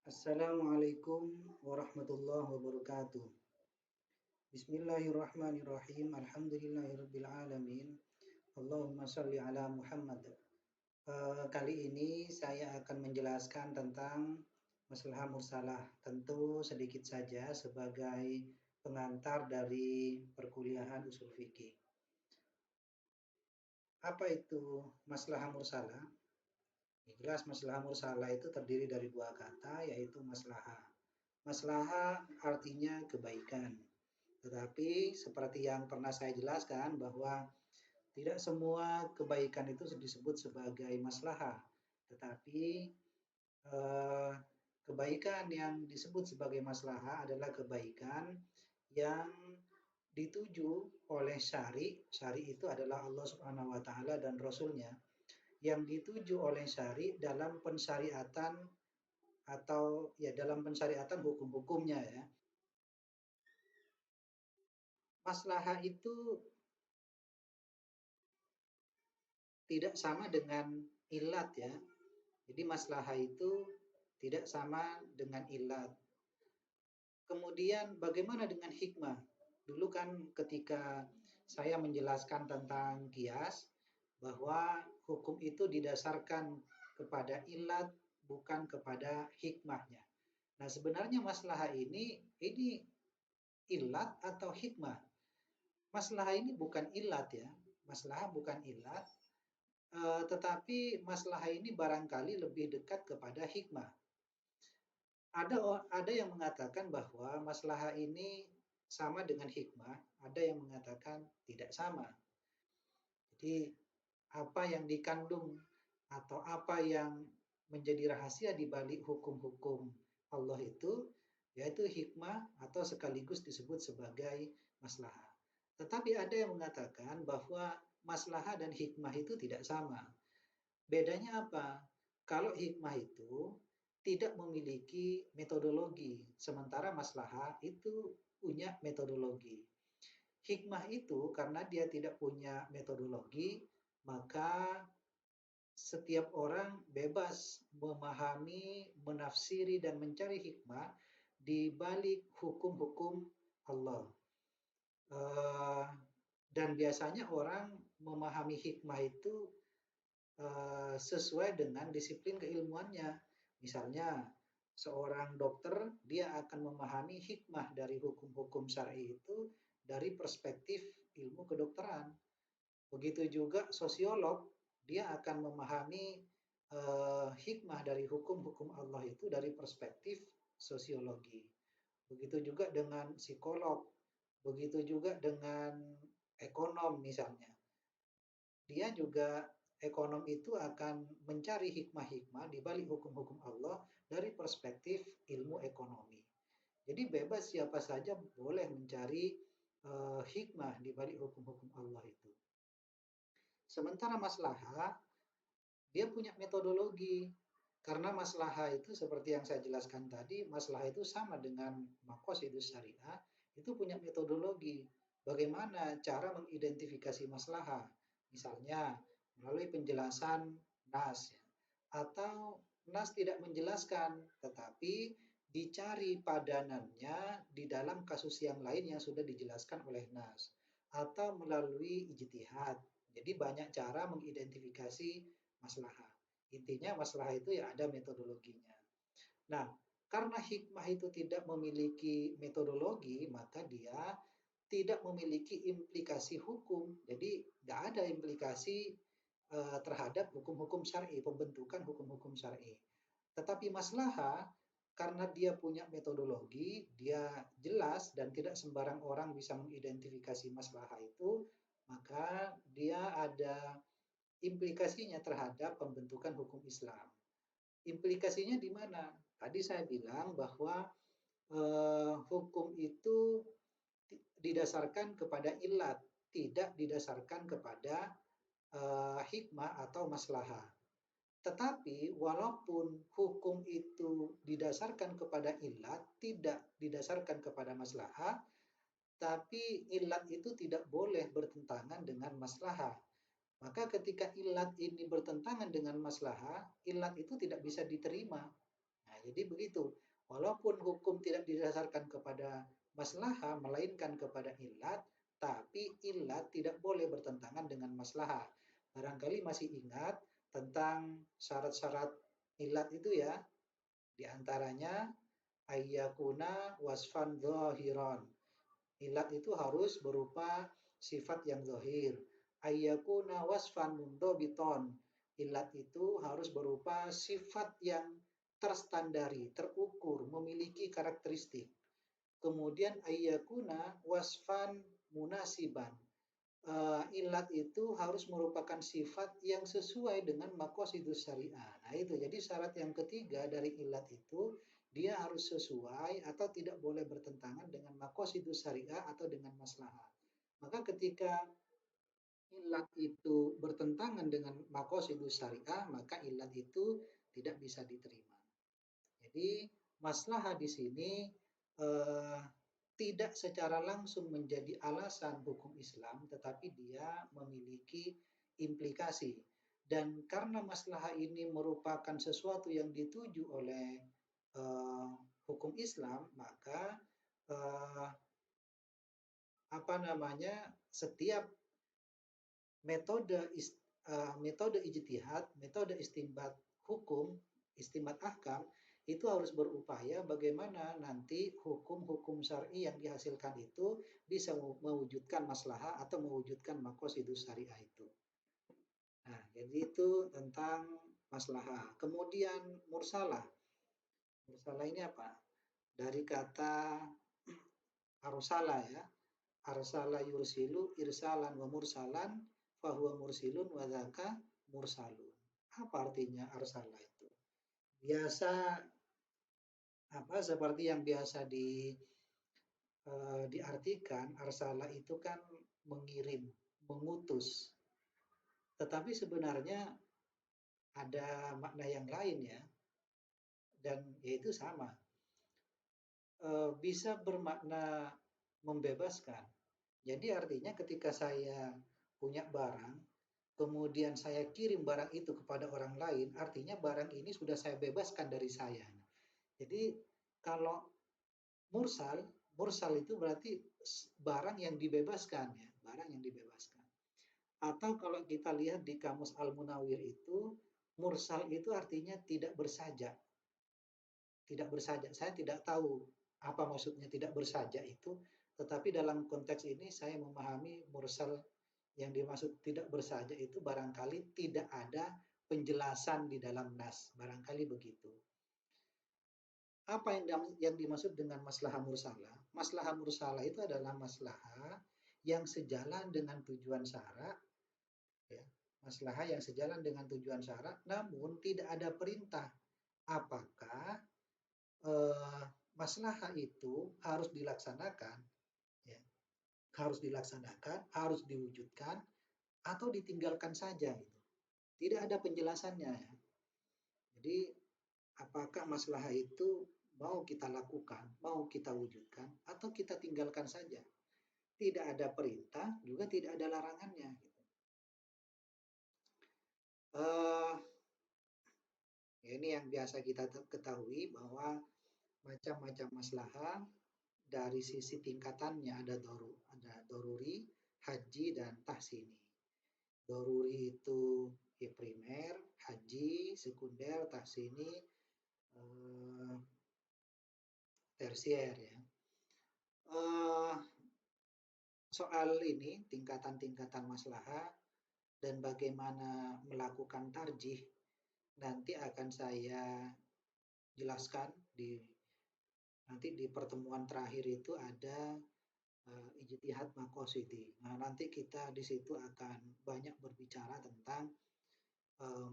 Assalamualaikum warahmatullahi wabarakatuh. Bismillahirrahmanirrahim. Alhamdulillahirabbil alamin. Allahumma shalli ala Muhammad. Kali ini saya akan menjelaskan tentang masalah mursalah. Tentu sedikit saja sebagai pengantar dari perkuliahan usul fikih. Apa itu masalah mursalah? Jelas masalah mursalah itu terdiri dari dua kata, yaitu maslahah. Maslahah artinya kebaikan. Tetapi seperti yang pernah saya jelaskan bahwa tidak semua kebaikan itu disebut sebagai maslahah. Tetapi eh, kebaikan yang disebut sebagai maslahah adalah kebaikan yang dituju oleh syari. Syari itu adalah Allah Subhanahu wa taala dan rasulnya yang dituju oleh syari dalam pensyariatan atau ya dalam pensyariatan hukum-hukumnya ya. Maslahah itu tidak sama dengan ilat ya. Jadi maslahah itu tidak sama dengan ilat. Kemudian bagaimana dengan hikmah? Dulu kan ketika saya menjelaskan tentang kias, bahwa hukum itu didasarkan kepada ilat bukan kepada hikmahnya. Nah sebenarnya maslahah ini ilat atau hikmah? Maslahah ini bukan ilat ya. Maslahah bukan ilat, tetapi maslahah ini barangkali lebih dekat kepada hikmah. Ada yang mengatakan bahwa maslahah ini sama dengan hikmah, ada yang mengatakan tidak sama. Jadi apa yang dikandung atau apa yang menjadi rahasia di balik hukum-hukum Allah itu yaitu hikmah atau sekaligus disebut sebagai maslahah. Tetapi ada yang mengatakan bahwa maslahah dan hikmah itu tidak sama. Bedanya apa? Kalau hikmah itu tidak memiliki metodologi, sementara maslahah itu punya metodologi. Hikmah itu karena dia tidak punya metodologi, maka setiap orang bebas memahami, menafsiri, dan mencari hikmah di balik hukum-hukum Allah. Eh, dan biasanya orang memahami hikmah itu sesuai dengan disiplin keilmuannya. Misalnya, seorang dokter dia akan memahami hikmah dari hukum-hukum syar'i itu dari perspektif ilmu kedokteran. Begitu juga sosiolog, dia akan memahami hikmah dari hukum-hukum Allah itu dari perspektif sosiologi. Begitu juga dengan psikolog, begitu juga dengan ekonom misalnya. Dia juga ekonom itu akan mencari hikmah-hikmah di balik hukum-hukum Allah dari perspektif ilmu ekonomi. Jadi bebas siapa saja boleh mencari hikmah di balik hukum-hukum Allah itu. Sementara maslahah dia punya metodologi. Karena maslahah itu seperti yang saya jelaskan tadi, maslahah itu sama dengan maqasidus syariah, itu punya metodologi. Bagaimana cara mengidentifikasi maslahah? Misalnya melalui penjelasan nas ya. Atau nas tidak menjelaskan, tetapi dicari padanannya di dalam kasus yang lain yang sudah dijelaskan oleh nas. Atau melalui ijtihad. Jadi banyak cara mengidentifikasi maslahah. Intinya masalah itu ya ada metodologinya. Nah, karena hikmah itu tidak memiliki metodologi, maka dia tidak memiliki implikasi hukum. Jadi nggak ada implikasi terhadap hukum-hukum syar'i, pembentukan hukum-hukum syar'i. Tetapi maslahah karena dia punya metodologi, dia jelas dan tidak sembarang orang bisa mengidentifikasi maslahah itu, maka dia ada implikasinya terhadap pembentukan hukum Islam. Implikasinya di mana? Tadi saya bilang bahwa hukum itu didasarkan kepada ilat, tidak didasarkan kepada hikmah atau maslahah. Tetapi walaupun hukum itu didasarkan kepada ilat, tidak didasarkan kepada maslahah, tapi ilat itu tidak boleh bertentangan dengan maslahah. Maka ketika ilat ini bertentangan dengan maslahah, ilat itu tidak bisa diterima. Nah, Jadi begitu. Walaupun hukum tidak didasarkan kepada maslahah, melainkan kepada ilat, tapi ilat tidak boleh bertentangan dengan maslahah. Barangkali masih ingat tentang syarat-syarat ilat itu ya, di antaranya ayyakuna wasfan zahiran. Ilat itu harus berupa sifat yang zahir. Ayyakuna wasfan mundobiton. Ilat itu harus berupa sifat yang terstandari, terukur, memiliki karakteristik. Kemudian ayyakuna wasfan munasiban. Ilat itu harus merupakan sifat yang sesuai dengan maqasidus syariah. Nah itu, jadi syarat yang ketiga dari ilat itu, dia harus sesuai atau tidak boleh bertentangan dengan maqasidus syariah atau dengan maslahah. Maka ketika ilat itu bertentangan dengan maqasidus syariah, maka ilat itu tidak bisa diterima. Jadi maslahah di sini eh, tidak secara langsung menjadi alasan hukum Islam, tetapi dia memiliki implikasi. Dan karena maslahah ini merupakan sesuatu yang dituju oleh uh, hukum Islam, maka uh, apa namanya, setiap metode metode ijtihad, metode istinbat hukum, istinbat ahkam itu harus berupaya bagaimana nanti hukum-hukum syar'i yang dihasilkan itu bisa mewujudkan maslahah atau mewujudkan maqasidus syariah itu. Nah, jadi itu tentang maslahah. Kemudian mursalah. Mursalah ini apa? Dari kata arsala ya. Arsala yursilu irsalan wa mursalan fahuwa mursilun wa dzaka mursalun. Apa artinya arsala itu? Biasa apa seperti yang biasa diartikan arsala itu kan mengirim, mengutus. Tetapi sebenarnya ada makna yang lain ya. Dan yaitu sama. Bisa bermakna membebaskan. Jadi artinya ketika saya punya barang, kemudian saya kirim barang itu kepada orang lain, artinya barang ini sudah saya bebaskan dari saya. Jadi kalau mursal, mursal itu berarti barang yang dibebaskan ya, barang yang dibebaskan. Atau kalau kita lihat di Kamus Al-Munawwir itu, mursal itu artinya tidak bersajak. Tidak bersajak. Saya tidak tahu apa maksudnya tidak bersajak itu, tetapi dalam konteks ini saya memahami mursal yang dimaksud tidak bersajak itu barangkali tidak ada penjelasan di dalam nas, barangkali begitu. Apa yang dimaksud dengan maslahah mursalah? Maslahah mursalah itu adalah maslahah yang sejalan dengan tujuan syara, ya. Maslahah yang sejalan dengan tujuan syara, namun tidak ada perintah apakah maslahah itu harus dilaksanakan, ya. Harus dilaksanakan, harus diwujudkan, atau ditinggalkan saja. Gitu. Tidak ada penjelasannya. Ya. Jadi apakah maslahah itu mau kita lakukan, mau kita wujudkan, atau kita tinggalkan saja. Tidak ada perintah, juga tidak ada larangannya. Gitu. Ini yang biasa kita ketahui bahwa macam-macam maslahah dari sisi tingkatannya ada doruri, haji, dan tahsini. Doruri itu primer, haji, sekunder, tahsini, tersier ya. Soal ini tingkatan-tingkatan maslahah dan bagaimana melakukan tarjih nanti akan saya jelaskan nanti di pertemuan terakhir itu ada ijtihad maqasidi. Nah, nanti kita di situ akan banyak berbicara tentang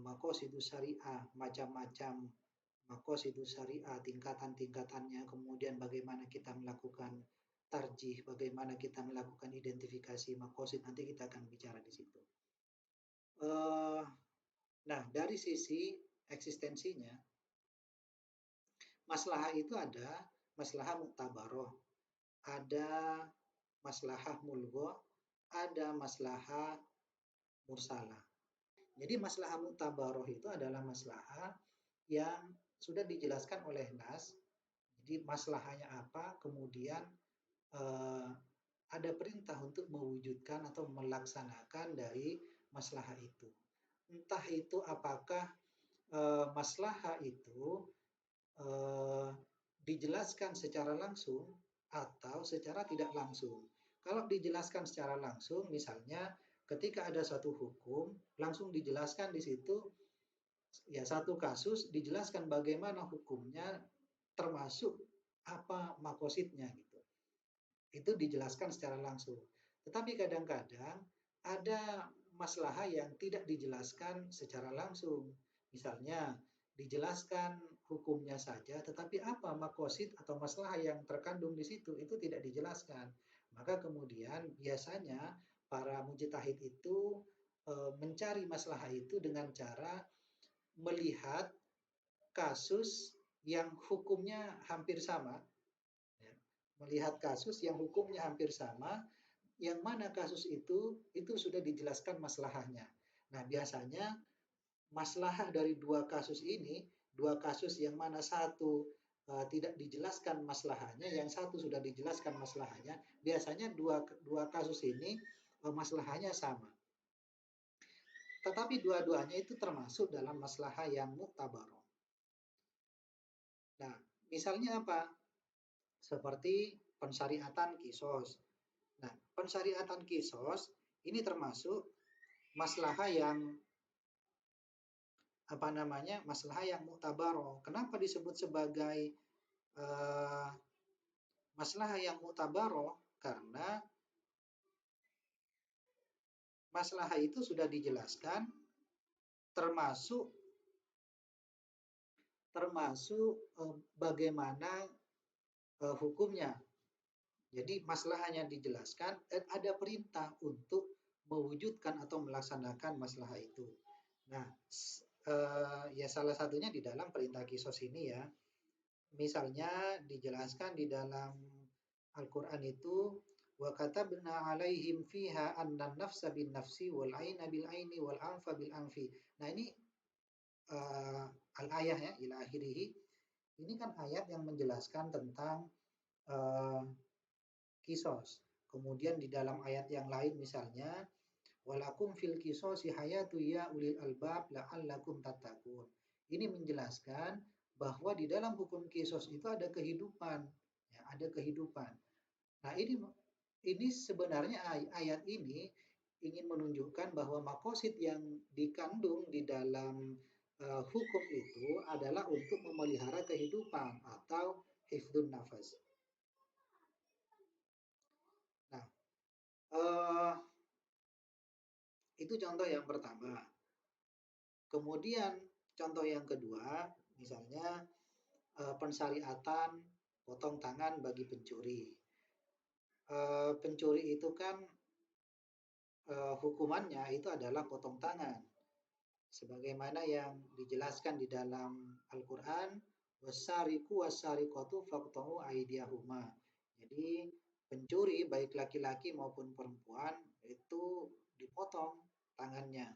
maqasidus syariah, macam-macam maqasidus syariah, tingkatan-tingkatannya, kemudian bagaimana kita melakukan tarjih, bagaimana kita melakukan identifikasi maqasid, nanti kita akan bicara di situ. Nah, dari sisi eksistensinya, maslahah itu ada maslahah muktabaroh, ada maslahah mulghah, ada maslahah mursalah. Jadi maslahah muktabaroh itu adalah maslahah yang sudah dijelaskan oleh nas. Jadi maslahahnya apa, kemudian eh, ada perintah untuk mewujudkan atau melaksanakan dari maslahah itu. Entah itu apakah maslahah itu eh, dijelaskan secara langsung atau secara tidak langsung. Kalau dijelaskan secara langsung, misalnya ketika ada satu hukum, langsung dijelaskan di situ ya satu kasus dijelaskan bagaimana hukumnya termasuk apa makositnya gitu. Itu dijelaskan secara langsung. Tetapi kadang-kadang ada masalah yang tidak dijelaskan secara langsung. Misalnya dijelaskan hukumnya saja, tetapi apa makosid atau masalah yang terkandung di situ itu tidak dijelaskan. Maka kemudian biasanya para mujtahid itu mencari masalah itu dengan cara melihat kasus yang hukumnya hampir sama, ya. Melihat kasus yang hukumnya hampir sama, yang mana kasus itu sudah dijelaskan masalahnya. Nah, biasanya masalah dari dua kasus ini, dua kasus yang mana satu tidak dijelaskan masalahnya, yang satu sudah dijelaskan masalahnya, biasanya dua kasus ini masalahnya sama. Tetapi dua-duanya itu termasuk dalam masalah yang muktabaroh. Nah, misalnya apa? Seperti pensyariatan kisos. Nah, pensyariatan kisos ini termasuk masalah yang apa namanya? Masalah yang muktabaroh. Kenapa disebut sebagai uh, masalah yang muktabaroh? Karena masalah itu sudah dijelaskan termasuk termasuk bagaimana hukumnya. Jadi masalahnya dijelaskan dan ada perintah untuk mewujudkan atau melaksanakan masalah itu. Nah, ya salah satunya di dalam perintah kisos ini ya. Misalnya dijelaskan di dalam Al-Quran itu wa katabna alaihim fiha anna nafsa bin nafsi wal aina bil aini wal anfa bil anfi. Nah, ini al-ayah ya ila akhirih. Ini kan ayat yang menjelaskan tentang uh, kisos. Kemudian di dalam ayat yang lain misalnya walakum fil qisasi hayatu ya ulil albab la'allakum tattaqun. Ini menjelaskan bahwa di dalam hukum kisos itu ada kehidupan, ya, ada kehidupan. Nah, ini sebenarnya ayat ini ingin menunjukkan bahwa makosid yang dikandung di dalam hukum itu adalah untuk memelihara kehidupan atau hifdun nafas. Nah, itu contoh yang pertama. Kemudian contoh yang kedua, misalnya pensyariatan potong tangan bagi pencuri. Pencuri itu kan hukumannya itu adalah potong tangan. Sebagaimana yang dijelaskan di dalam Al-Quran, wasariku wasariqatu faqta'u aydiyahuma. Jadi pencuri baik laki-laki maupun perempuan itu dipotong tangannya.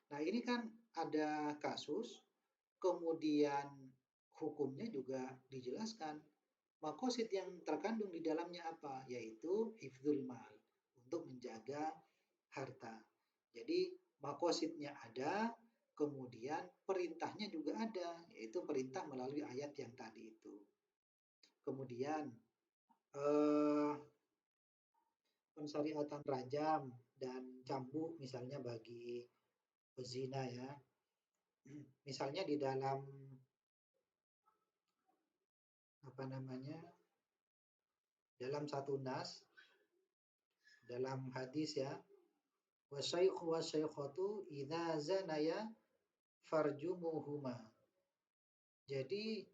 Nah, ini kan ada kasus, kemudian hukumnya juga dijelaskan. Makosid yang terkandung di dalamnya apa? Yaitu hifdzul mal, untuk menjaga harta. Jadi makosidnya ada, kemudian perintahnya juga ada, yaitu perintah melalui ayat yang tadi itu. Kemudian eh, pensyariatan rajam dan cambuk misalnya bagi pezina ya. Misalnya di dalam apa namanya? Dalam satu nas, dalam hadis ya, wasyaikhu wasyaikhatu idza zanaya farjumuhuma. Jadi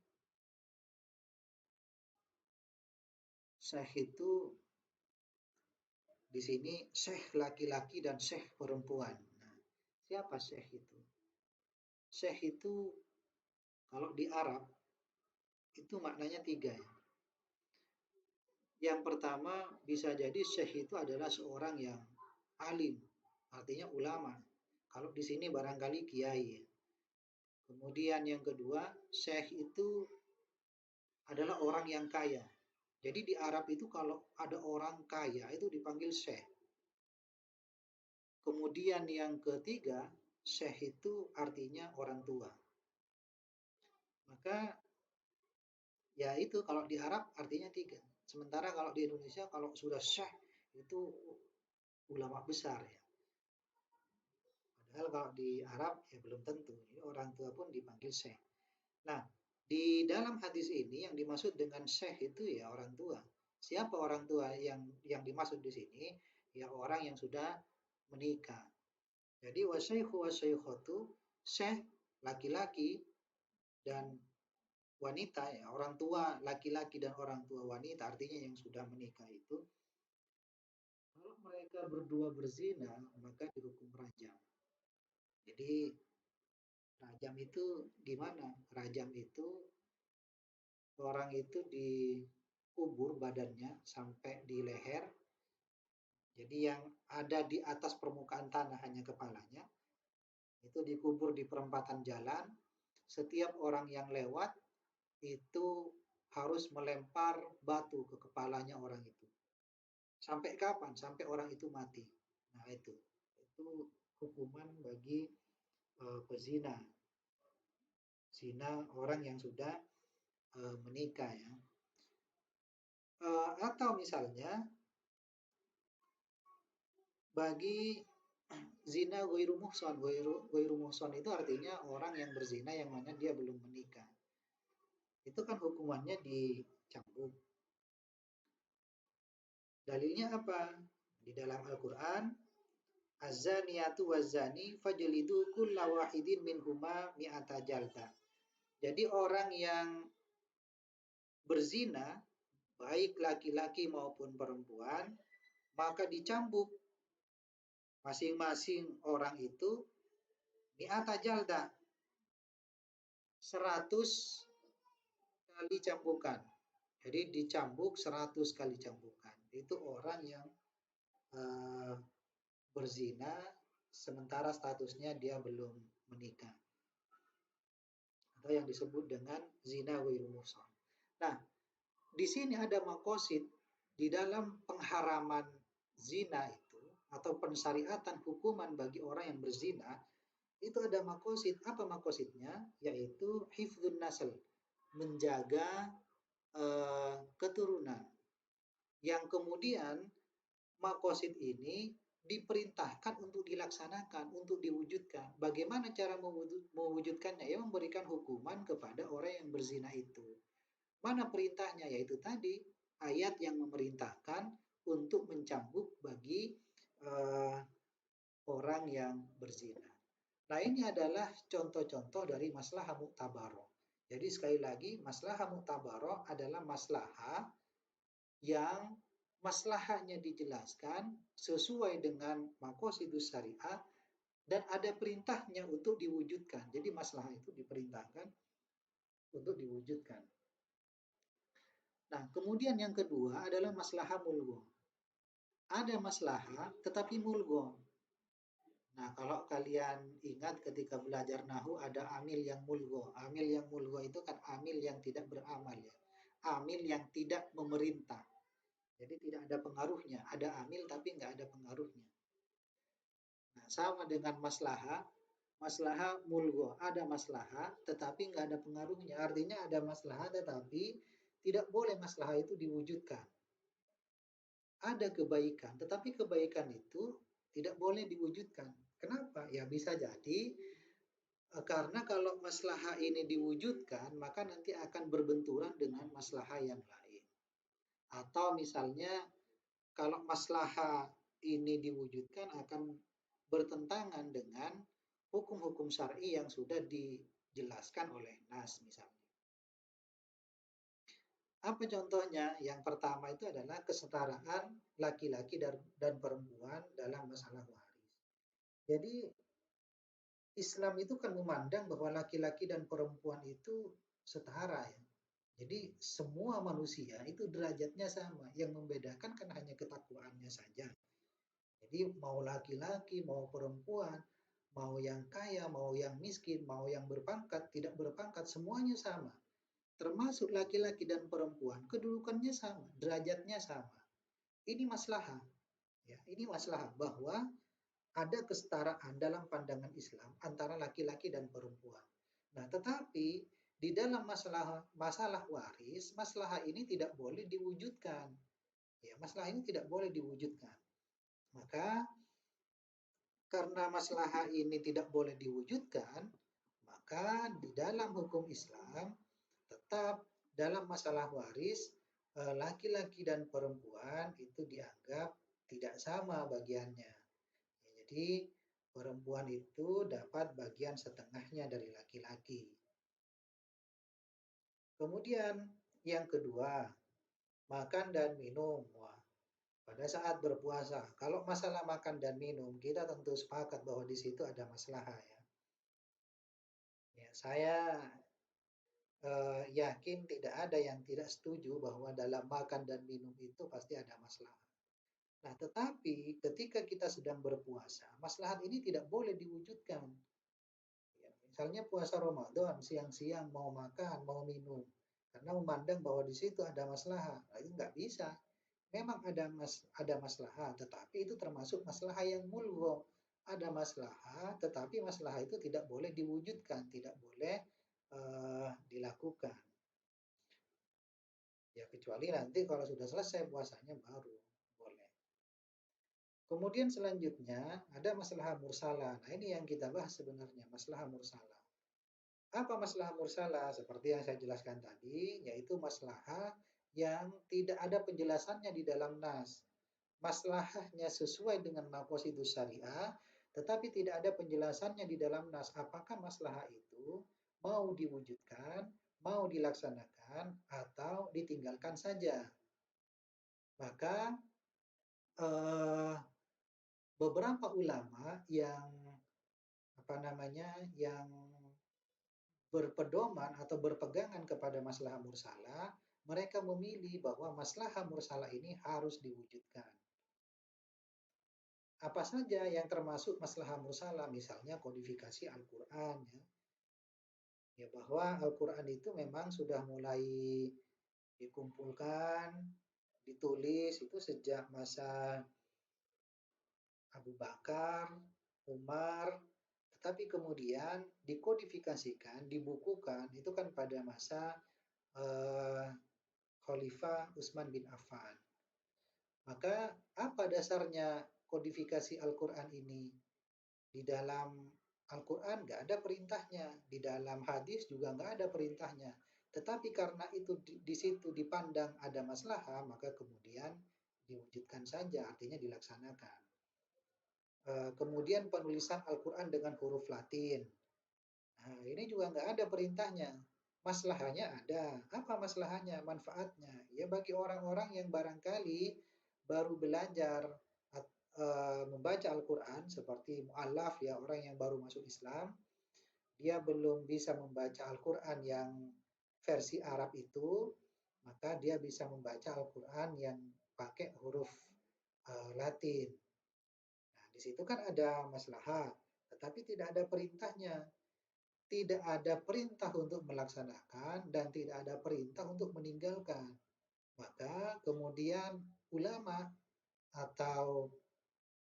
syekh itu di sini syekh laki-laki dan syekh perempuan. Nah, siapa syekh itu? Syekh itu kalau di Arab itu maknanya tiga ya. Yang pertama bisa jadi syekh itu adalah seorang yang alim, artinya ulama. Kalau di sini barangkali kiai. Kemudian yang kedua, syekh itu adalah orang yang kaya. Jadi di Arab itu kalau ada orang kaya itu dipanggil syekh. Kemudian yang ketiga, syekh itu artinya orang tua. Maka ya itu kalau di Arab artinya tiga. Sementara kalau di Indonesia kalau sudah syekh itu ulama besar ya. Padahal kalau di Arab ya belum tentu. Jadi orang tua pun dipanggil syekh. Nah, di dalam hadis ini yang dimaksud dengan syekh itu ya orang tua. Siapa orang tua yang dimaksud di sini? Ya orang yang sudah menikah. Jadi wasyaikhu wasyaikhatu, syekh laki-laki dan wanita ya, orang tua laki-laki dan orang tua wanita artinya yang sudah menikah itu kalau mereka berdua berzina maka dihukum rajam. Jadi rajam itu gimana? Rajam itu orang itu dikubur badannya sampai di leher. Jadi yang ada di atas permukaan tanah hanya kepalanya. Itu dikubur di perempatan jalan. Setiap orang yang lewat itu harus melempar batu ke kepalanya orang itu. Sampai kapan? Sampai orang itu mati. Nah itu hukuman bagi pezina. Zina orang yang sudah menikah ya. Atau misalnya bagi zina ghairu muhsan. Ghairu muhsan itu artinya orang yang berzina yang mana dia belum menikah. Itu kan hukumannya dicambuk. Dalilnya apa? Di dalam Al-Quran, az-zaniyatu waz-zani fajlidu kulla wahidin minhuma mi'ata jalda. Jadi orang yang berzina, baik laki-laki maupun perempuan, maka dicambuk masing-masing orang itu mi'ata jalda, 100 kali cambukan. Jadi dicambuk 100 kali cambukan. Itu orang yang uh, berzina sementara statusnya dia belum menikah. Atau yang disebut dengan zina ghairu muhsan. Nah, di sini ada makosid di dalam pengharaman zina itu atau pensyariatan hukuman bagi orang yang berzina itu ada makosid. Apa makosidnya? Yaitu hifdzun nasl, menjaga keturunan. Yang kemudian makosid ini diperintahkan untuk dilaksanakan, untuk diwujudkan. Bagaimana cara mewujudkannya? Ya memberikan hukuman kepada orang yang berzina itu. Mana perintahnya? Yaitu tadi ayat yang memerintahkan untuk mencambuk bagi orang yang berzina. Nah ini adalah contoh-contoh dari maslahah mu'tabaroh. Jadi sekali lagi maslahah mu'tabaroh adalah maslahah yang maslahahnya dijelaskan sesuai dengan maqasidus syariah dan ada perintahnya untuk diwujudkan. Jadi maslahah itu diperintahkan untuk diwujudkan. Nah, kemudian yang kedua adalah maslahah mulgho. Ada maslahah tetapi mulgho. Nah, kalau kalian ingat ketika belajar nahu ada amil yang mulgho. Amil yang mulgho itu kan amil yang tidak beramal ya. Amil yang tidak memerintah. Jadi tidak ada pengaruhnya. Ada amil tapi nggak ada pengaruhnya. Nah, sama dengan maslahah. Maslahah mulgho. Ada maslahah tetapi nggak ada pengaruhnya. Artinya ada maslahah tetapi tidak boleh maslahah itu diwujudkan. Ada kebaikan, tetapi kebaikan itu tidak boleh diwujudkan. Kenapa? Ya bisa jadi karena kalau maslahah ini diwujudkan, maka nanti akan berbenturan dengan maslahah yang lain. Atau misalnya kalau maslahah ini diwujudkan akan bertentangan dengan hukum-hukum syar'i yang sudah dijelaskan oleh nas misalnya. Apa contohnya? Yang pertama itu adalah kesetaraan laki-laki dan perempuan dalam masalah waris. Jadi Islam itu kan memandang bahwa laki-laki dan perempuan itu setara ya. Jadi semua manusia itu derajatnya sama. Yang membedakan kan hanya ketakwaannya saja. Jadi mau laki-laki, mau perempuan, mau yang kaya, mau yang miskin, mau yang berpangkat, tidak berpangkat, semuanya sama. Termasuk laki-laki dan perempuan, kedudukannya sama, derajatnya sama. Ini maslahah, ya, ini maslahah bahwa ada kesetaraan dalam pandangan Islam antara laki-laki dan perempuan. Nah, tetapi di dalam masalah waris, masalah ini tidak boleh diwujudkan. Ya, masalah ini tidak boleh diwujudkan. Maka karena masalah ini tidak boleh diwujudkan, maka di dalam hukum Islam tetap dalam masalah waris laki-laki dan perempuan itu dianggap tidak sama bagiannya. Ya, jadi perempuan itu dapat bagian setengahnya dari laki-laki. Kemudian yang kedua, makan dan minum. Wah, pada saat berpuasa, kalau masalah makan dan minum, kita tentu sepakat bahwa di situ ada masalah ya. Ya, saya yakin tidak ada yang tidak setuju bahwa dalam makan dan minum itu pasti ada masalah. Nah, tetapi ketika kita sedang berpuasa, maslahat ini tidak boleh diwujudkan. Ya, misalnya puasa Ramadan, siang-siang mau makan, mau minum, karena memandang bahwa di situ ada maslahat. Nah, itu nggak bisa. Memang ada maslahat, tetapi itu termasuk maslahat yang mulgho. Ada maslahat, tetapi maslahat itu tidak boleh diwujudkan, tidak boleh dilakukan. Ya kecuali nanti kalau sudah selesai puasanya baru boleh. Kemudian selanjutnya ada masalah mursalah. Nah, ini yang kita bahas sebenarnya, masalah mursalah. Apa masalah mursalah? Seperti yang saya jelaskan tadi, yaitu masalah yang tidak ada penjelasannya di dalam nas. Maslahahnya sesuai dengan maqasidus syariah, tetapi tidak ada penjelasannya di dalam nas. Apakah maslahah itu mau diwujudkan, mau dilaksanakan, atau ditinggalkan saja? Maka eh, beberapa ulama yang yang berpedoman atau berpegangan kepada maslahah mursalah, mereka memilih bahwa maslahah mursalah ini harus diwujudkan. Apa saja yang termasuk maslahah mursalah, misalnya kodifikasi Al-Quran, ya. Ya, bahwa Al-Quran itu memang sudah mulai dikumpulkan, ditulis itu sejak masa Abu Bakar, Umar, tetapi kemudian dikodifikasikan, dibukukan itu kan pada masa eh, Khalifah Utsman bin Affan. Maka apa dasarnya kodifikasi Al-Quran ini? Di dalam Al-Quran nggak ada perintahnya, di dalam hadis juga nggak ada perintahnya. Tetapi karena itu di situ dipandang ada maslahah, maka kemudian diwujudkan saja, artinya dilaksanakan. Kemudian penulisan Al-Quran dengan huruf Latin. Nah, ini juga nggak ada perintahnya. Maslahahnya ada. Apa maslahahnya? Manfaatnya. Ya bagi orang-orang yang barangkali baru belajar membaca Al-Quran seperti mu'alaf ya orang yang baru masuk Islam, dia belum bisa membaca Al-Quran yang versi Arab itu, maka dia bisa membaca Al-Quran yang pakai huruf Latin. Nah, di situ kan ada maslahat, tetapi tidak ada perintahnya. Tidak ada perintah untuk melaksanakan dan tidak ada perintah untuk meninggalkan. Maka kemudian ulama atau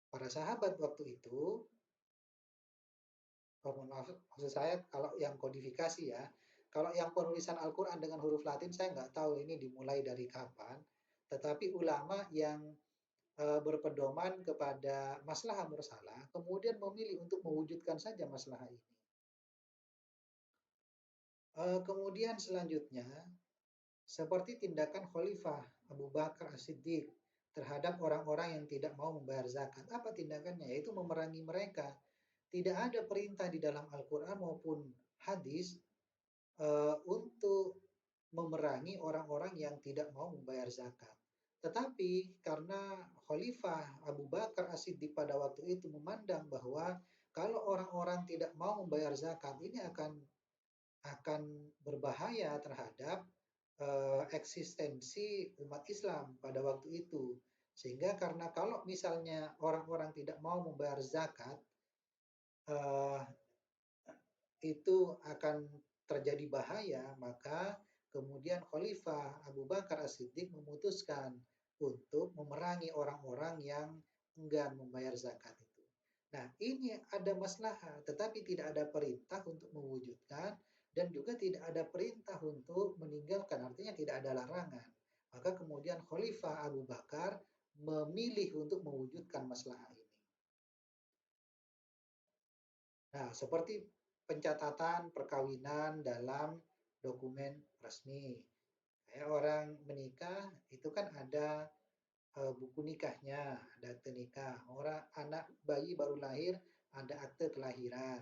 para sahabat waktu itu, maksud saya kalau yang kodifikasi ya, kalau yang penulisan Al-Quran dengan huruf Latin saya nggak tahu ini dimulai dari kapan, tetapi ulama yang berpedoman kepada maslahah mursalah, kemudian memilih untuk mewujudkan saja maslahah ini. Kemudian selanjutnya, seperti tindakan Khalifah Abu Bakar As-Siddiq terhadap orang-orang yang tidak mau membayar zakat. Apa tindakannya? Yaitu memerangi mereka. Tidak ada perintah di dalam Al-Quran maupun hadis untuk memerangi orang-orang yang tidak mau membayar zakat. Tetapi karena Khalifah Abu Bakar As-Siddiq pada waktu itu memandang bahwa kalau orang-orang tidak mau membayar zakat ini akan berbahaya terhadap eksistensi umat Islam pada waktu itu. Sehingga karena kalau misalnya orang-orang tidak mau membayar zakat, eh, itu akan terjadi bahaya, maka kemudian Khalifah Abu Bakar As-Siddiq memutuskan untuk memerangi orang-orang yang enggan membayar zakat itu. Nah, ini ada maslahat, tetapi tidak ada perintah untuk mewujudkan dan juga tidak ada perintah untuk meninggalkan, artinya tidak ada larangan. Maka kemudian Khalifah Abu Bakar memilih untuk mewujudkan maslahat ini. Nah, seperti pencatatan perkawinan dalam dokumen resmi. Kayak orang menikah itu kan ada buku nikahnya, ada akte nikah. Orang anak bayi baru lahir ada akte kelahiran.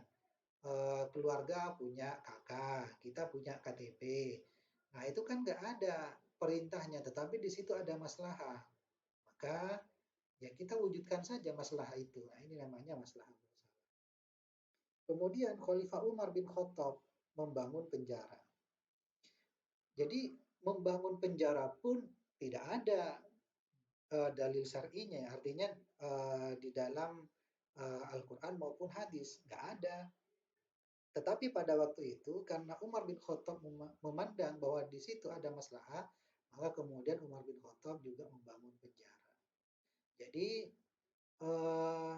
Keluarga punya kakak, kita punya KTP. Nah, itu kan nggak ada perintahnya, tetapi di situ ada masalah. Maka ya kita wujudkan saja masalah itu. Nah, ini namanya masalah. Kemudian Khalifah Umar bin Khattab membangun penjara. Jadi membangun penjara pun tidak ada dalil syar'inya, artinya di dalam Al-Quran maupun hadis, nggak ada. Tetapi pada waktu itu karena Umar bin Khattab memandang bahwa di situ ada maslahat, maka kemudian Umar bin Khattab juga membangun penjara. Jadi eh,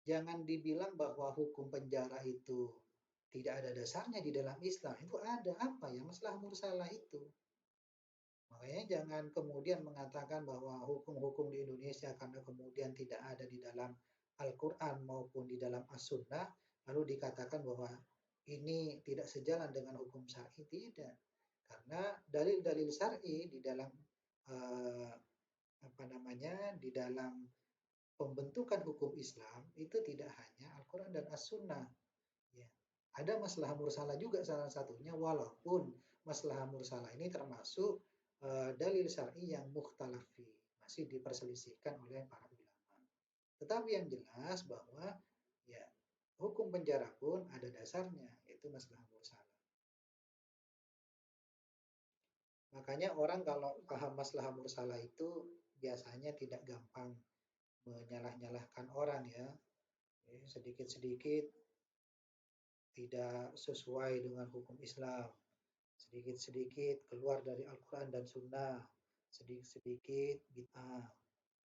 jangan dibilang bahwa hukum penjara itu tidak ada dasarnya di dalam Islam. Itu ada apa ya? Masalah mursalah itu. Makanya jangan kemudian mengatakan bahwa hukum-hukum di Indonesia karena kemudian tidak ada di dalam Al-Quran maupun di dalam As-Sunnah, lalu dikatakan bahwa ini tidak sejalan dengan hukum syar'i. Tidak. Karena dalil-dalil syar'i di dalam eh, apa namanya, di dalam pembentukan hukum Islam itu tidak hanya Al-Quran dan As-Sunnah. Ya. Ada masalah mursalah juga salah satunya, walaupun masalah mursalah ini termasuk dalil syar'i yang mukhtalafi, masih diperselisihkan oleh para ulama. Tetapi yang jelas bahwa ya hukum penjara pun ada dasarnya, yaitu masalah mursalah. Makanya orang kalau paham masalah mursalah itu biasanya tidak gampang menyalah-nyalahkan orang ya. Sedikit-sedikit tidak sesuai dengan hukum Islam, sedikit-sedikit keluar dari Al-Quran dan Sunnah, sedikit-sedikit bid'ah,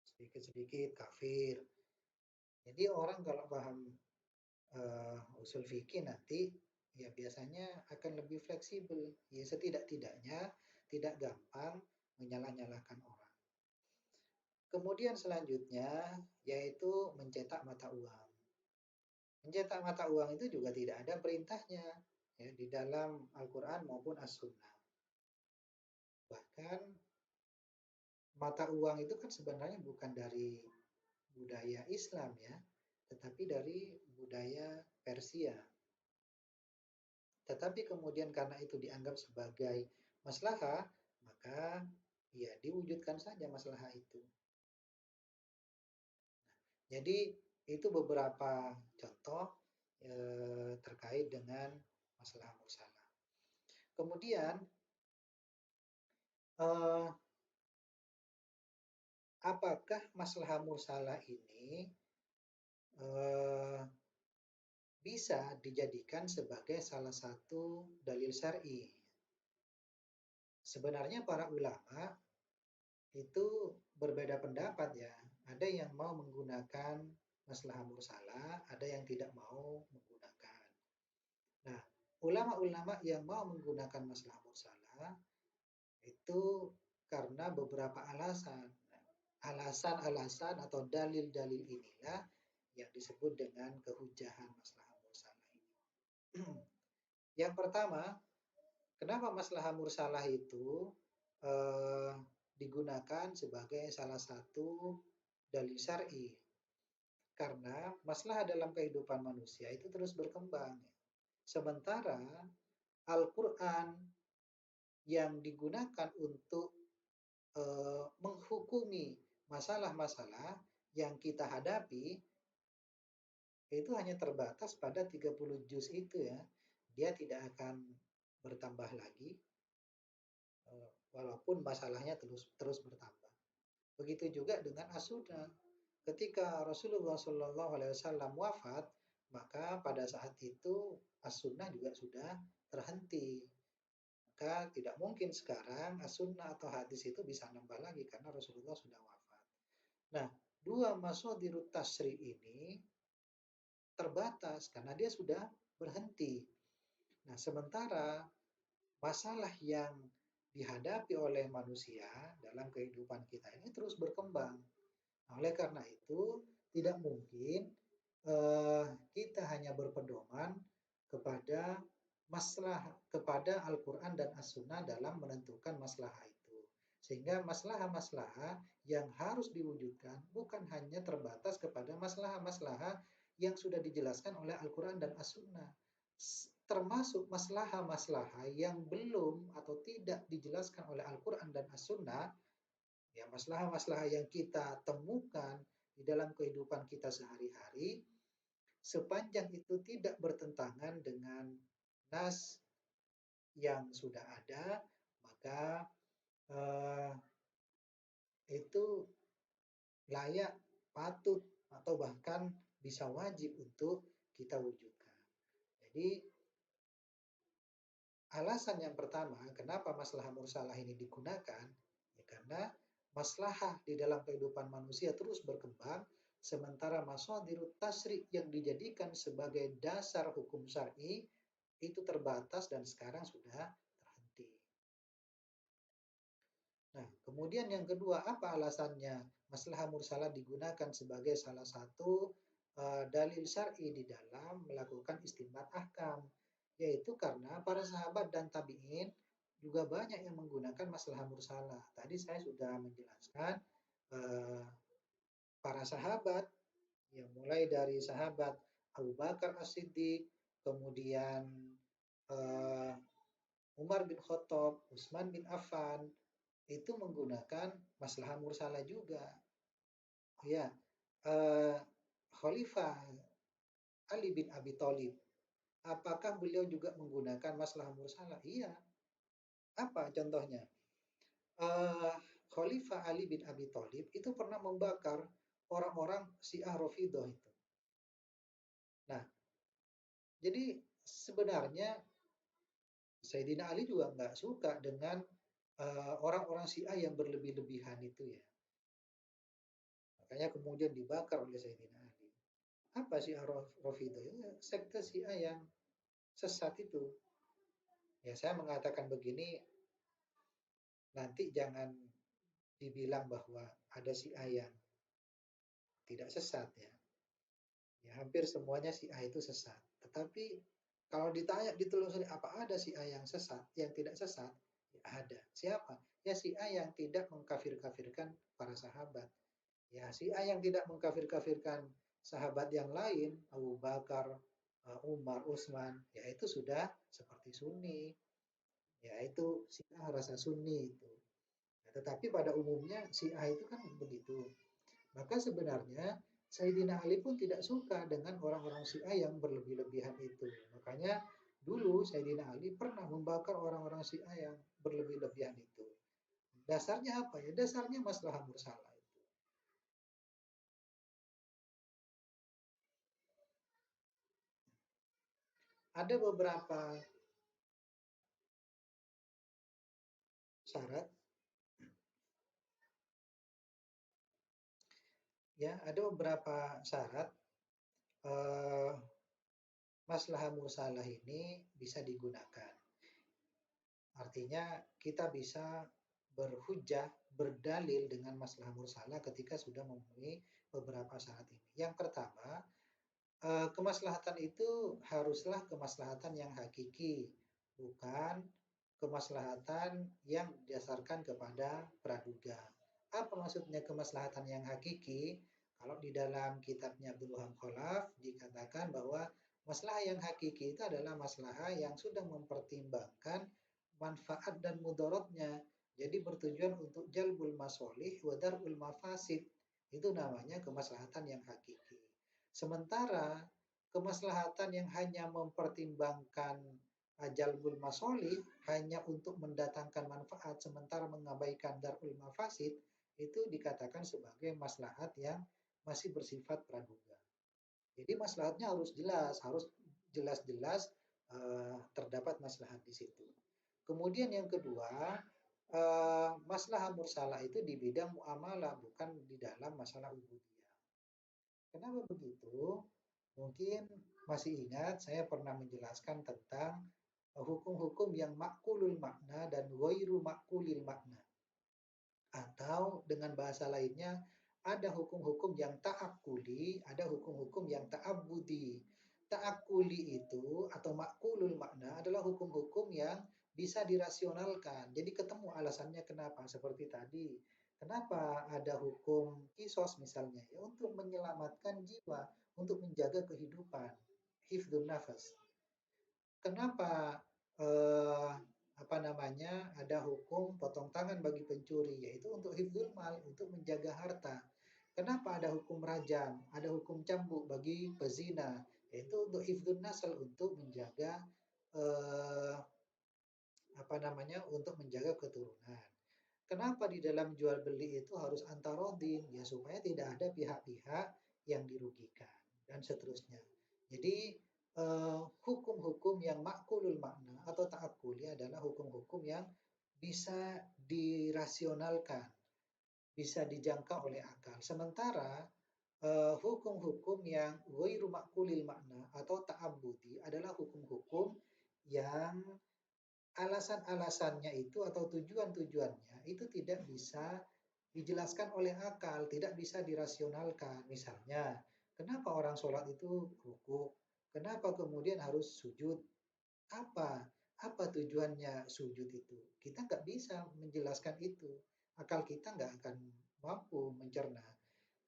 sedikit-sedikit kafir. Jadi orang kalau paham usul fikih nanti ya biasanya akan lebih fleksibel. Ya setidak-tidaknya tidak gampang menyalah-nyalahkan orang. Kemudian selanjutnya yaitu mencetak mata uang. Mencetak mata uang itu juga tidak ada perintahnya ya, di dalam Al-Quran maupun As-Sunnah. Bahkan mata uang itu kan sebenarnya bukan dari budaya Islam ya, tetapi dari budaya Persia. Tetapi kemudian karena itu dianggap sebagai maslahah, maka ya diwujudkan saja maslahah itu. Jadi itu beberapa contoh terkait dengan masalah mursalah. Kemudian eh, apakah masalah mursalah ini eh, bisa dijadikan sebagai salah satu dalil syar'i? Sebenarnya para ulama itu berbeda pendapat ya. Ada yang mau menggunakan masalah mursalah, ada yang tidak mau menggunakan. Nah, ulama-ulama yang mau menggunakan masalah mursalah itu karena beberapa alasan. Alasan-alasan atau dalil-dalil inilah yang disebut dengan kehujahan masalah mursalah ini. Yang pertama, kenapa masalah mursalah itu eh, digunakan sebagai salah satu dalil syar'i? Karena masalah dalam kehidupan manusia itu terus berkembang. Sementara Al-Quran yang digunakan untuk menghukumi masalah-masalah yang kita hadapi itu hanya terbatas pada 30 juz itu ya. Dia tidak akan bertambah lagi walaupun masalahnya terus bertambah. Begitu juga dengan as-sunnah. Ketika Rasulullah SAW wafat, maka pada saat itu as-sunnah juga sudah terhenti. Maka tidak mungkin sekarang as-sunnah atau hadis itu bisa nambah lagi karena Rasulullah sudah wafat. Nah, dua mashadirut tasri ini terbatas karena dia sudah berhenti. Nah, sementara masalah yang dihadapi oleh manusia dalam kehidupan kita ini terus berkembang. Nah, oleh karena itu, tidak mungkin kita hanya berpedoman kepada kepada Al-Quran dan As-Sunnah dalam menentukan masalah itu. Sehingga masalah-masalah yang harus diwujudkan bukan hanya terbatas kepada masalah-masalah yang sudah dijelaskan oleh Al-Quran dan As-Sunnah. Termasuk masalah-masalah yang belum atau tidak dijelaskan oleh Al-Quran dan As-Sunnah, ya masalah-masalah yang kita temukan di dalam kehidupan kita sehari-hari, sepanjang itu tidak bertentangan dengan nas yang sudah ada, maka eh, itu layak, patut, atau bahkan bisa wajib untuk kita wujudkan. Jadi alasan yang pertama, kenapa masalah mursalah ini digunakan? Ya, karena masalah di dalam kehidupan manusia terus berkembang, sementara mashadirut tasri yang dijadikan sebagai dasar hukum syar'i itu terbatas dan sekarang sudah terhenti. Nah, kemudian yang kedua, apa alasannya masalah mursalah digunakan sebagai salah satu dalil syar'i di dalam melakukan istinbat ahkam? Yaitu karena para sahabat dan tabi'in juga banyak yang menggunakan masalah mursalah. Tadi saya sudah menjelaskan eh, para sahabat yang mulai dari sahabat Abu Bakar As-Siddiq, kemudian eh, Umar bin Khattab, Utsman bin Affan, itu menggunakan masalah mursalah juga. Ya, eh, Khalifah Ali bin Abi Thalib, apakah beliau juga menggunakan masalah mursalah? Iya. Apa contohnya? Eh, Khalifah Ali bin Abi Thalib itu pernah membakar orang-orang Syiah Rafidhah itu. Nah, jadi sebenarnya Sayyidina Ali juga nggak suka dengan orang-orang Syiah yang berlebih-lebihan itu ya. Makanya kemudian dibakar oleh Sayyidina Ali. Apa sih Rafidhah? Ya, sekte Syiah yang sesat itu. Ya saya mengatakan begini, nanti jangan dibilang bahwa ada Syiah yang tidak sesat ya. Ya hampir semuanya Syiah itu sesat. Tetapi kalau ditanya ditelusuri apa ada Syiah yang sesat, yang tidak sesat? Ya ada. Siapa? Ya Syiah yang tidak mengkafir-kafirkan para sahabat. Ya Syiah yang tidak mengkafir-kafirkan sahabat yang lain, Abu Bakar, Umar, Utsman, ya itu sudah seperti Sunni, yaitu Syiah rasa Sunni itu. Nah, tetapi pada umumnya Syiah itu kan begitu. Maka sebenarnya Sayyidina Ali pun tidak suka dengan orang-orang Syiah yang berlebih-lebihan itu. Makanya dulu Sayyidina Ali pernah membakar orang-orang Syiah yang berlebih-lebihan itu. Dasarnya apa ya? Dasarnya masalah mursalah itu. Ada beberapa syarat, ya, ada beberapa syarat eh, masalah mursalah ini bisa digunakan. Artinya kita bisa berhujjah, berdalil dengan masalah mursalah ketika sudah memenuhi beberapa syarat ini. Yang pertama, kemaslahatan itu haruslah kemaslahatan yang hakiki, bukan kemaslahatan yang didasarkan kepada praduga. Apa maksudnya kemaslahatan yang hakiki? Kalau di dalam kitabnya Abdul Wahab Khalaf dikatakan bahwa masalah yang hakiki itu adalah masalah yang sudah mempertimbangkan manfaat dan mudaratnya. Jadi bertujuan untuk jalbul masolih wa darul mafasid. Itu namanya kemaslahatan yang hakiki. Sementara kemaslahatan yang hanya mempertimbangkan jalbul masolih hanya untuk mendatangkan manfaat sementara mengabaikan darul mafasid itu dikatakan sebagai maslahat yang masih bersifat praduga. Jadi maslahatnya harus jelas, harus jelas-jelas terdapat maslahat di situ. Kemudian yang kedua, maslahah mursalah itu di bidang muamalah, bukan di dalam masalah ubudiyah. Kenapa begitu? Mungkin masih ingat saya pernah menjelaskan tentang hukum-hukum yang makulul makna dan ghairu makulil makna. Atau dengan bahasa lainnya, ada hukum-hukum yang ta'akuli, ada hukum-hukum yang ta'abudi. Ta'akuli itu atau makulul makna adalah hukum-hukum yang bisa dirasionalkan. Jadi ketemu alasannya kenapa. Seperti tadi, kenapa ada hukum kisos misalnya? Ya untuk menyelamatkan jiwa, untuk menjaga kehidupan. Hifdun nafas. Kenapa eh, apa namanya ada hukum potong tangan bagi pencuri, yaitu untuk hifdzul mal, untuk menjaga harta. Kenapa ada hukum rajam, ada hukum cambuk bagi pezina, yaitu untuk hifdzun nasl, untuk menjaga eh, apa namanya untuk menjaga keturunan. Kenapa di dalam jual beli itu harus antarodin? Ya supaya tidak ada pihak-pihak yang dirugikan dan seterusnya. Jadi hukum-hukum yang makulul makna atau ta'akuli adalah hukum-hukum yang bisa dirasionalkan, bisa dijangkau oleh akal. Sementara hukum-hukum yang ghairu makulil makna atau ta'abudi adalah hukum-hukum yang alasan-alasannya itu atau tujuan-tujuannya itu tidak bisa dijelaskan oleh akal, tidak bisa dirasionalkan. Misalnya, kenapa orang sholat itu ruku? Kenapa kemudian harus sujud? Apa? Apa tujuannya sujud itu? Kita nggak bisa menjelaskan itu. Akal kita nggak akan mampu mencerna.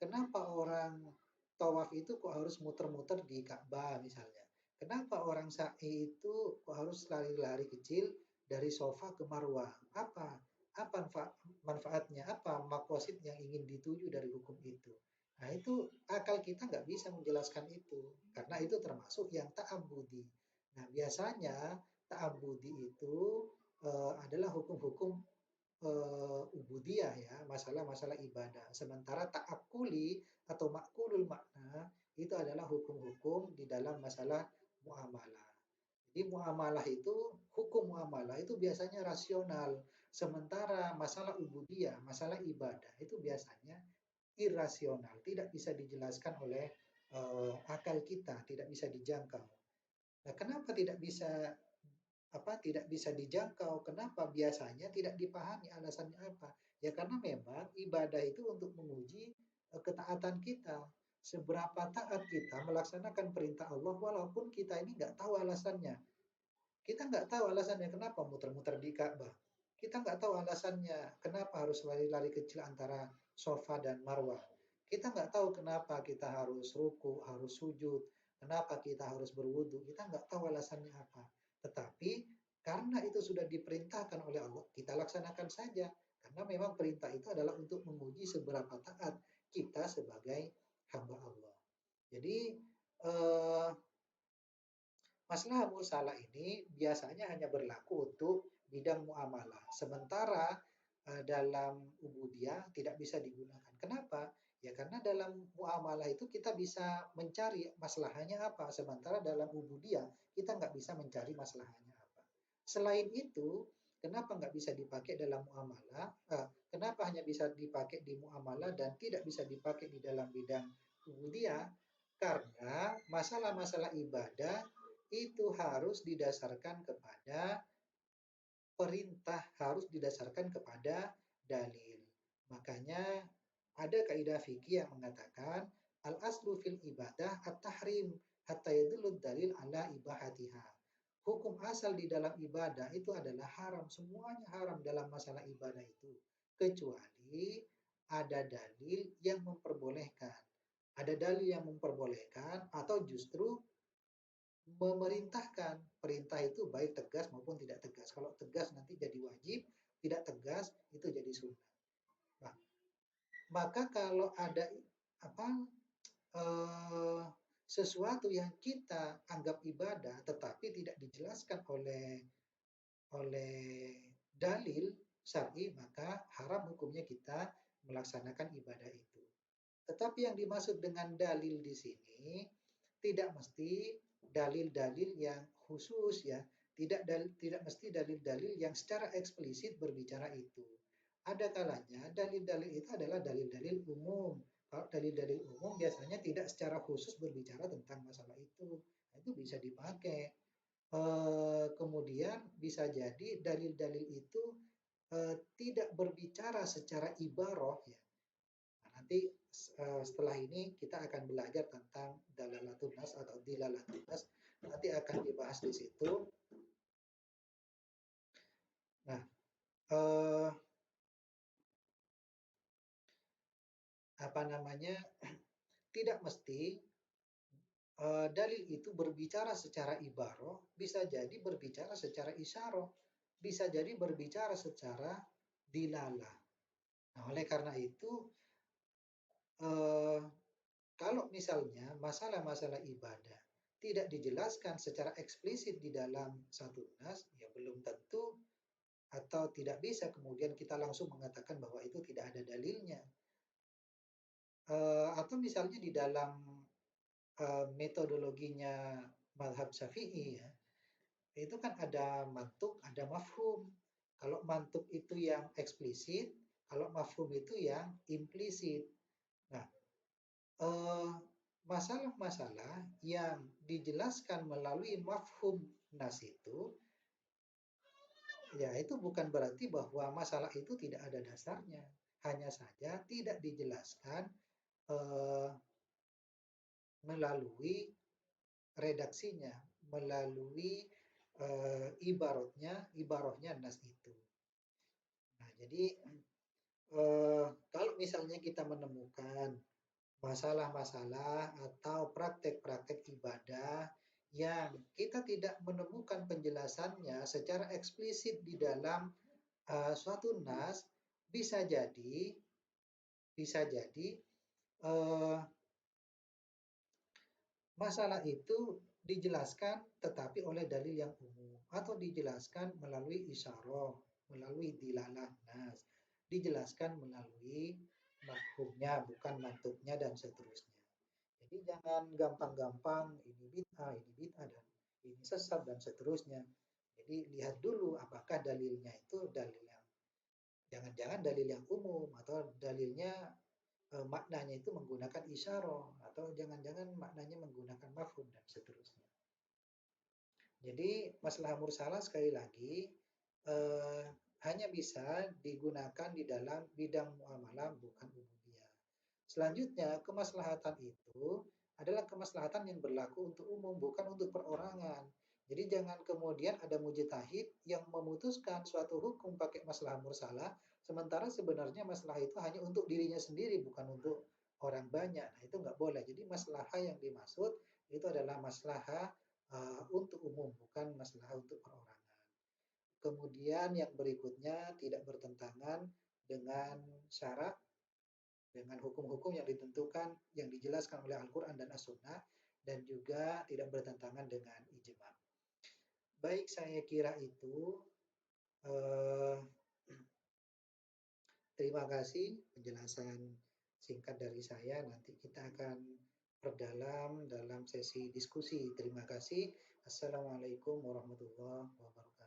Kenapa orang tawaf itu kok harus muter-muter di Ka'bah misalnya? Kenapa orang sa'i itu kok harus lari-lari kecil dari sofa ke Marwah? Apa? Apa manfaatnya? Apa makosid yang ingin dituju dari hukum itu? Nah itu akal kita nggak bisa menjelaskan itu. Karena itu termasuk yang ta'abudi. Nah biasanya ta'abudi itu adalah hukum-hukum ubudiyah ya, masalah-masalah ibadah. Sementara ta'akuli atau makulul makna itu adalah hukum-hukum di dalam masalah muamalah. Jadi muamalah itu, hukum muamalah itu biasanya rasional. Sementara masalah ubudiyah, masalah ibadah itu biasanya irasional, tidak bisa dijelaskan oleh akal kita, tidak bisa dijangkau. Nah, kenapa tidak bisa dijangkau? Kenapa biasanya tidak dipahami alasannya apa? Ya karena memang ibadah itu untuk menguji ketaatan kita. Seberapa taat kita melaksanakan perintah Allah walaupun kita ini nggak tahu alasannya. Kita nggak tahu alasannya kenapa muter-muter di Ka'bah. Kita nggak tahu alasannya kenapa harus lari-lari kecil antara sofa dan marwah. Kita nggak tahu kenapa kita harus ruku, harus sujud, kenapa kita harus berwudu. Kita nggak tahu alasannya apa. Tetapi karena itu sudah diperintahkan oleh Allah, kita laksanakan saja. Karena memang perintah itu adalah untuk menguji seberapa taat kita sebagai hamba Allah. Jadi eh, masalah musalah ini biasanya hanya berlaku untuk bidang muamalah. Sementara dalam ubudiyah tidak bisa digunakan. Kenapa? Ya karena dalam muamalah itu kita bisa mencari masalahnya apa. Sementara dalam ubudiyah kita nggak bisa mencari masalahnya apa. Selain itu, kenapa nggak bisa dipakai dalam muamalah? Kenapa hanya bisa dipakai di muamalah dan tidak bisa dipakai di dalam bidang ubudiyah? Karena masalah-masalah ibadah itu harus didasarkan kepada perintah, harus didasarkan kepada dalil. Makanya ada kaidah fikih yang mengatakan al-aslu fil ibadah at-tahrim hatta yadullu dalil ala ibahatiha. Hukum asal di dalam ibadah itu adalah haram, semuanya haram dalam masalah ibadah itu kecuali ada dalil yang memperbolehkan. Ada dalil yang memperbolehkan atau justru memerintahkan. Perintah itu baik tegas maupun tidak tegas. Kalau tegas nanti jadi wajib, tidak tegas itu jadi sunnah. Nah, maka kalau ada apa eh, sesuatu yang kita anggap ibadah tetapi tidak dijelaskan oleh dalil syar'i, maka haram hukumnya kita melaksanakan ibadah itu. Tetapi yang dimaksud dengan dalil di sini tidak mesti dalil-dalil yang khusus ya, tidak mesti dalil-dalil yang secara eksplisit berbicara itu. Ada kalanya dalil-dalil itu adalah dalil-dalil umum. Kalau dalil-dalil umum biasanya tidak secara khusus berbicara tentang masalah itu. Nah, itu bisa dipakai. Kemudian bisa jadi dalil-dalil itu tidak berbicara secara ibarah ya. Nah, nanti setelah ini kita akan belajar tentang dalalatun nas atau dilalatun nas. Nanti akan dibahas di situ. Nah, eh, apa namanya? Tidak mesti dalil itu berbicara secara ibarah, bisa jadi berbicara secara isyarah, bisa jadi berbicara secara dilalah. Nah, oleh karena itu, eh, kalau misalnya masalah-masalah ibadah tidak dijelaskan secara eksplisit di dalam satu nas, ya belum tentu atau tidak bisa kemudian kita langsung mengatakan bahwa itu tidak ada dalilnya. Atau misalnya di dalam metodologinya madhab Syafi'i ya, itu kan ada mantuk, ada mafhum. Kalau mantuk itu yang eksplisit, kalau mafhum itu yang implisit. Nah, eh, masalah-masalah yang dijelaskan melalui mafhum nas itu, ya itu bukan berarti bahwa masalah itu tidak ada dasarnya. Hanya saja tidak dijelaskan eh, melalui redaksinya, melalui ibaratnya nas itu. Nah, jadi kalau misalnya kita menemukan masalah-masalah atau praktek-praktek ibadah yang kita tidak menemukan penjelasannya secara eksplisit di dalam suatu nas, bisa jadi, bisa jadi uh, masalah itu dijelaskan tetapi oleh dalil yang umum atau dijelaskan melalui isyarah, melalui dilalah nas, dijelaskan melalui mafhumnya bukan mantuknya dan seterusnya. Jadi jangan gampang-gampang ini bid'ah dan ini sesat dan seterusnya. Jadi lihat dulu apakah dalilnya itu dalil yang jangan-jangan dalil yang umum atau dalilnya maknanya itu menggunakan isyarah atau jangan-jangan maknanya menggunakan mafhum dan seterusnya. Jadi masalah mursalah sekali lagi eh, hanya bisa digunakan di dalam bidang muamalah bukan ubudiyah. Selanjutnya kemaslahatan itu adalah kemaslahatan yang berlaku untuk umum bukan untuk perorangan. Jadi jangan kemudian ada mujtahid yang memutuskan suatu hukum pakai masalah mursalah sementara sebenarnya masalah itu hanya untuk dirinya sendiri bukan untuk orang banyak. Nah, itu nggak boleh. Jadi masalah yang dimaksud itu adalah masalah untuk umum, bukan masalah untuk perorangan. Kemudian yang berikutnya tidak bertentangan dengan syarat, dengan hukum-hukum yang ditentukan, yang dijelaskan oleh Al-Quran dan As-Sunnah, dan juga tidak bertentangan dengan ijma. Baik, saya kira itu. Eh, Terima kasih penjelasan singkat dari saya. Nanti kita akan perdalam dalam sesi diskusi. Terima kasih. Assalamualaikum warahmatullahi wabarakatuh.